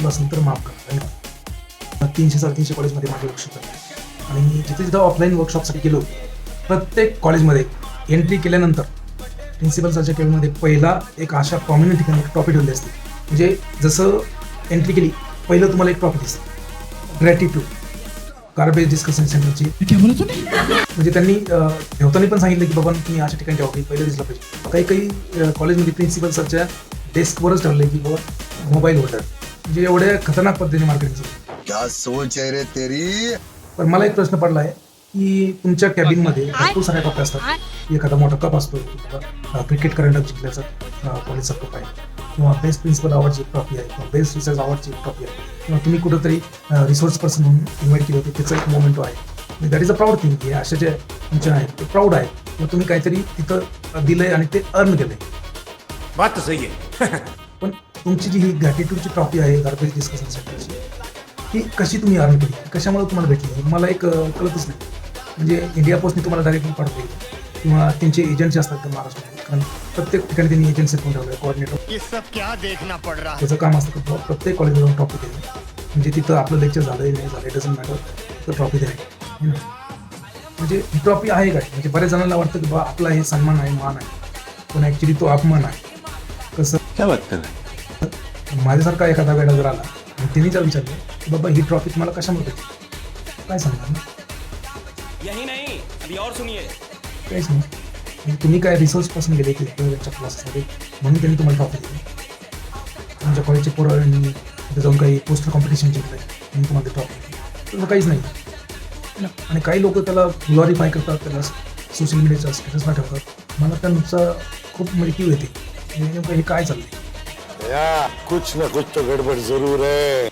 चुकलं असेल तर माफ करा. आणि 300-350 कॉलेजमध्ये माझे वर्कशॉप झाले आणि मी जिथे जिथं ऑफलाईन वर्कशॉपसाठी गेलो प्रत्येक कॉलेजमध्ये एंट्री केल्यानंतर प्रिन्सिपल सरच्या केबिनमध्ये पहिला एक अशा प्रॉमिनंट ठिकाणी एक ट्रॉफी ठेवली असते. म्हणजे जसं एंट्री केली पहिलं तुम्हाला एक ट्रॉफी दिसते, ग्रॅटिट्यूड गार्बेज डिस्कशन सेंटरची. म्हणजे त्यांनी ठेवताना पण सांगितलं की बाबा तुम्ही अशा ठिकाणी ठेवा, पहिलं दिसलं पाहिजे. काही कॉलेजमध्ये प्रिन्सिपल सरच्या डेस्कवरच ठेवलं की बाबा मोबाईल होल्डर. म्हणजे एवढ्या खतरनाक पद्धतीने मार्केटिंग. क्या सोच आहे रे तेरी. पण मला एक प्रश्न पडला आहे की तुमच्या कॅबिनमध्ये भरपूर साऱ्या कप असतात. एखादा मोठा कप असतो, क्रिकेट करंडक जिंकल्याचा कॉलेजचा कप आहे, किंवा बेस्ट प्रिन्सिपल अवॉर्डची ट्रॉफी आहे, किंवा बेस्ट रिसर्च अवॉर्डची ट्रॉफी आहे, किंवा तुम्ही कुठंतरी रिसोर्स पर्सन म्हणून इन्व्हाइट केलं होतं त्याचं एक मोमेंटो आहे. That is a proud thing की अशा जे तुमच्या आहेत ते प्राऊड आहे, किंवा तुम्ही काहीतरी तिथं दिलंय आणि ते अर्न केलंय. बात तो सही है. पण तुमची जी ही ग्रॅटिट्यूडची ट्रॉफी आहे गार्बेज डिस्कशन सेंटरची, ही कशी तुम्ही अर्न केली, कशामुळे तुम्हाला भेटली मला एक कळतच नाही. म्हणजे इंडिया पोस्टने तुम्हाला डायरेक्टली पाठवते किंवा त्यांचे एजंट्स असतात त्या महाराष्ट्रामध्ये, कारण प्रत्येक ठिकाणी त्यांनी एजंट्स करून ठेवलं कोऑर्डिनेटर. ये सब क्या देखना पड़ रहा है. त्याचं काम असतं की प्रत्येक कॉलेजला जाऊन ट्रॉफी द्यायला. म्हणजे तिथं आपलं लेक्चर झालं नाही झालं डझंट मॅटर, तर ट्रॉफी द्यायला. म्हणजे ही ट्रॉफी आहे काय, म्हणजे बऱ्याच जणांना वाटतं की बा आपला हे सन्मान आहे, मान आहे, पण ॲक्च्युली तो अपमान आहे. कसं क्या बात कर रहे हैं? माझ्यासारखा एखादा वेळा जर आला आणि त्यांनी जर विचारलं की बाबा ही ट्रॉफी तुम्हाला कशामुळे भेटली, काय सांगणार ना. यही नहीं, अभी और सुनिए. काहीच नाही. म्हणजे तुम्ही काय रिसोर्सपासून गेले की त्यांच्या क्लासेसमध्ये म्हणून त्यांनी तुम्हाला ट्रॉफी दिली. तुमच्या कॉलेजचे पोरांनी तिथे जाऊन काही पोस्टर कॉम्पिटिशन जिंकलं म्हणून तुम्हाला ते ट्रॉफी दिली, तसं काहीच नाही ना. आणि काही लोक त्याला ग्लोरीफाय करतात, त्याला सोशल मीडियाच्या स्टेटसला ठेवतात. मला त्यांचा खूप म्हणजे क्यू येते, नेमकं हे काय चाललंय. कुछ ना कुछ तो गडबड जरूर है.